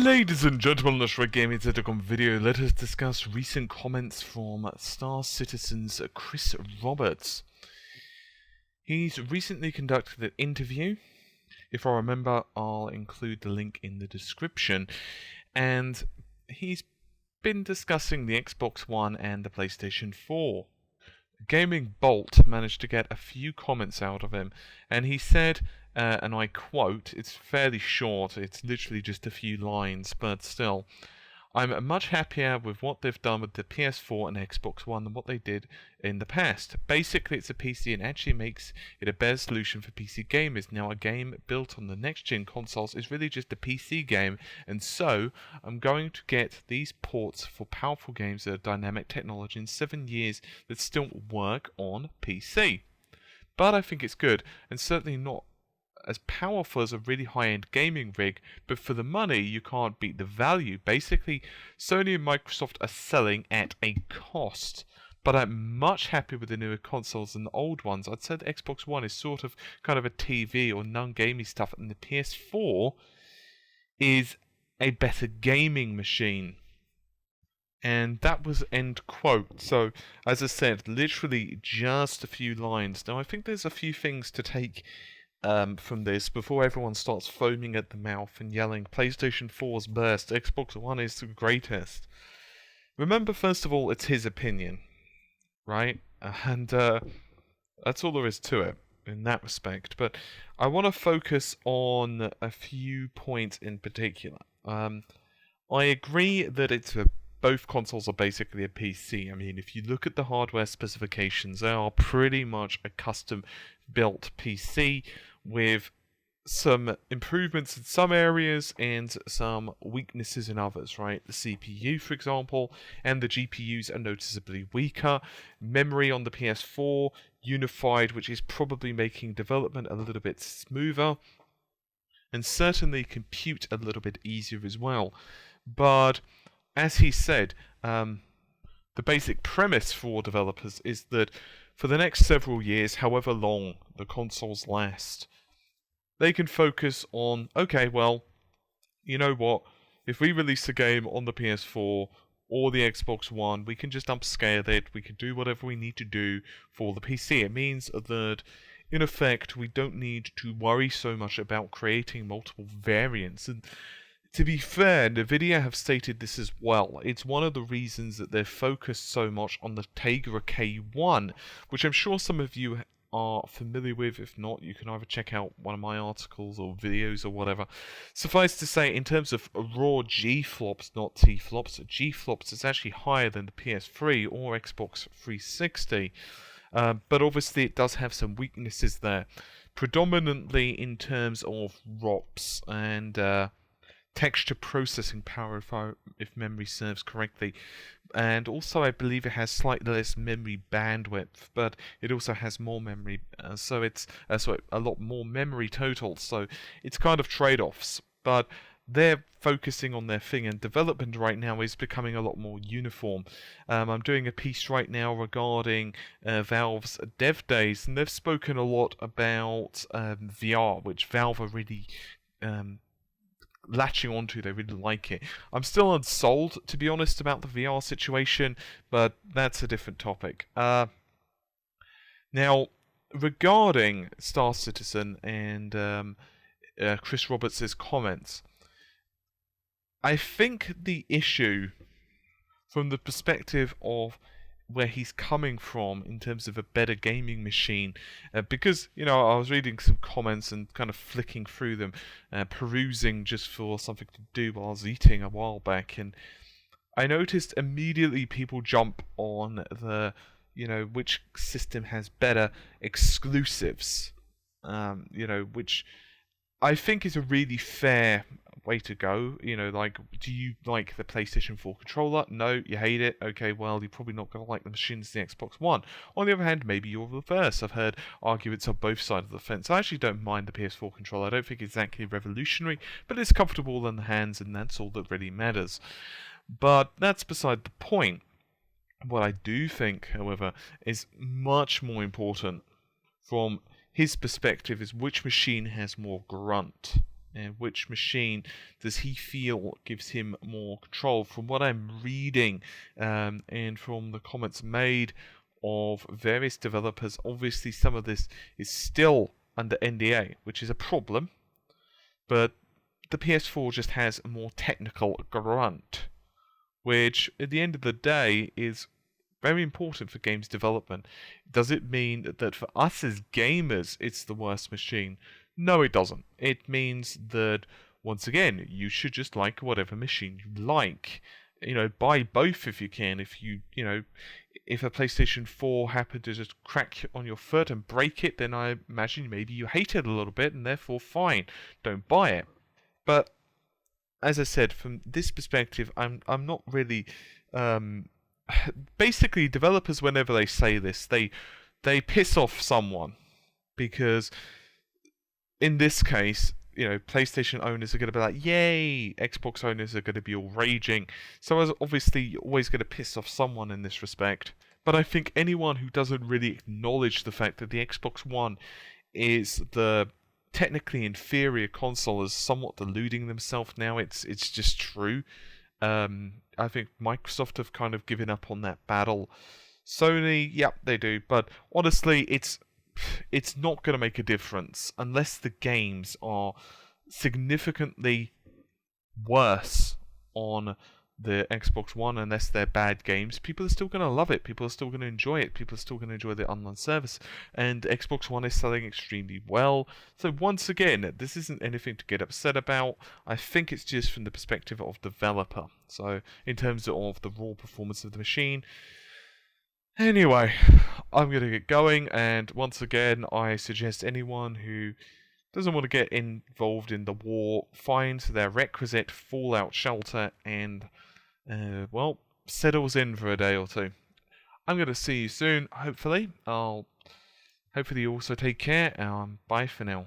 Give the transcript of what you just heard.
Ladies and gentlemen, let's gaming video. Let us discuss recent comments from Star Citizen's Chris Roberts. He's recently conducted an interview. If I remember, I'll include the link in the description. And he's been discussing the Xbox One and the PlayStation 4. Gaming Bolt managed to get a few comments out of him, and he said, and I quote, it's fairly short, it's literally just a few lines, but still, I'm much happier with what they've done with the PS4 and Xbox One than what they did in the past. Basically, it's a PC and actually makes it a better solution for PC gamers. Now, a game built on the next-gen consoles is really just a PC game, and so I'm going to get these ports for powerful games that are dynamic technology in 7 years that still work on PC. But I think it's good, and certainly not as powerful as a really high-end gaming rig, but for the money you can't beat the value. Basically, Sony and Microsoft are selling at a cost, but I'm much happier with the newer consoles than the old ones. I'd say the Xbox One is sort of kind of a TV or non-gamey stuff, and the PS4 is a better gaming machine. And that was end quote. So, as I said, literally just a few lines. Now, I think there's a few things to take from this before everyone starts foaming at the mouth and yelling, PlayStation 4's best, Xbox One is the greatest. Remember, first of all, it's his opinion, right? And that's all there is to it in that respect. But I want to focus on a few points in particular. I agree that both consoles are basically a PC. I mean, if you look at the hardware specifications, they are pretty much a custom-built PC with some improvements in some areas and some weaknesses in others, right? The CPU, for example, and the GPUs are noticeably weaker. Memory on the PS4, unified, which is probably making development a little bit smoother. And certainly compute a little bit easier as well. But as he said, the basic premise for developers is that for the next several years, however long the consoles last, they can focus on, okay, well, you know what, if we release a game on the PS4 or the Xbox One, we can just upscale it, we can do whatever we need to do for the PC. It means that, in effect, we don't need to worry so much about creating multiple variants. And to be fair, Nvidia have stated this as well. It's one of the reasons that they're focused so much on the Tegra K1, which I'm sure some of you are familiar with. If not, you can either check out one of my articles or videos or whatever. Suffice to say, in terms of raw G-flops, not T-flops, G-flops is actually higher than the PS3 or Xbox 360. But obviously it does have some weaknesses there, predominantly in terms of ROPS and texture processing power, if memory serves correctly. And also I believe it has slightly less memory bandwidth, but it also has more memory, so it's a lot more memory total, so it's kind of trade-offs. But they're focusing on their thing, and development right now is becoming a lot more uniform. I'm doing a piece right now regarding Valve's dev days, and they've spoken a lot about VR, which Valve are really latching onto. They really like it. I'm still unsold, to be honest, about the VR situation, but that's a different topic. Now, regarding Star Citizen and Chris Roberts' comments, I think the issue from the perspective of where he's coming from in terms of a better gaming machine, because, you know, I was reading some comments and kind of flicking through them, perusing just for something to do while I was eating a while back, and I noticed immediately people jump on the, you know, which system has better exclusives, you know, which I think is a really fair way to go. You know, like, do you like the PlayStation 4 controller? No, you hate it. Okay, well, you're probably not going to like the machines in the Xbox One. On the other hand, maybe you're reverse. I've heard arguments on both sides of the fence. I actually don't mind the PS4 controller. I don't think it's exactly revolutionary, but it's comfortable in the hands, and that's all that really matters. But that's beside the point. What I do think, however, is much more important from his perspective is which machine has more grunt. and which machine does he feel gives him more control. From what I'm reading, and from the comments made of various developers, obviously some of this is still under NDA, which is a problem, but the PS4 just has a more technical grunt, which at the end of the day is very important for games development. Does it mean that for us as gamers it's the worst machine? No, it doesn't. It means that, once again, you should just like whatever machine you like. Buy both if you can. If a PlayStation 4 happened to just crack on your foot and break it, then I imagine maybe you hate it a little bit, and therefore fine, don't buy it. But as I said, from this perspective, I'm not really. Basically, developers, whenever they say this, they piss off someone, because in this case, PlayStation owners are going to be like, yay! Xbox owners are going to be all raging. So as obviously, you're always going to piss off someone in this respect. But I think anyone who doesn't really acknowledge the fact that the Xbox One is the technically inferior console is somewhat deluding themselves now. It's just true. I think Microsoft have kind of given up on that battle. Sony, yep, they do. But honestly, it's not going to make a difference unless the games are significantly worse on the Xbox One. Unless they're bad games, people are still going to love it. People are still going to enjoy it. People are still going to enjoy the online service. And Xbox One is selling extremely well. So once again, this isn't anything to get upset about. I think it's just from the perspective of developer. So in terms of the raw performance of the machine. Anyway, I'm going to get going, and once again, I suggest anyone who doesn't want to get involved in the war finds their requisite fallout shelter and, settles in for a day or two. I'm going to see you soon, hopefully. Hopefully you also take care. Bye for now.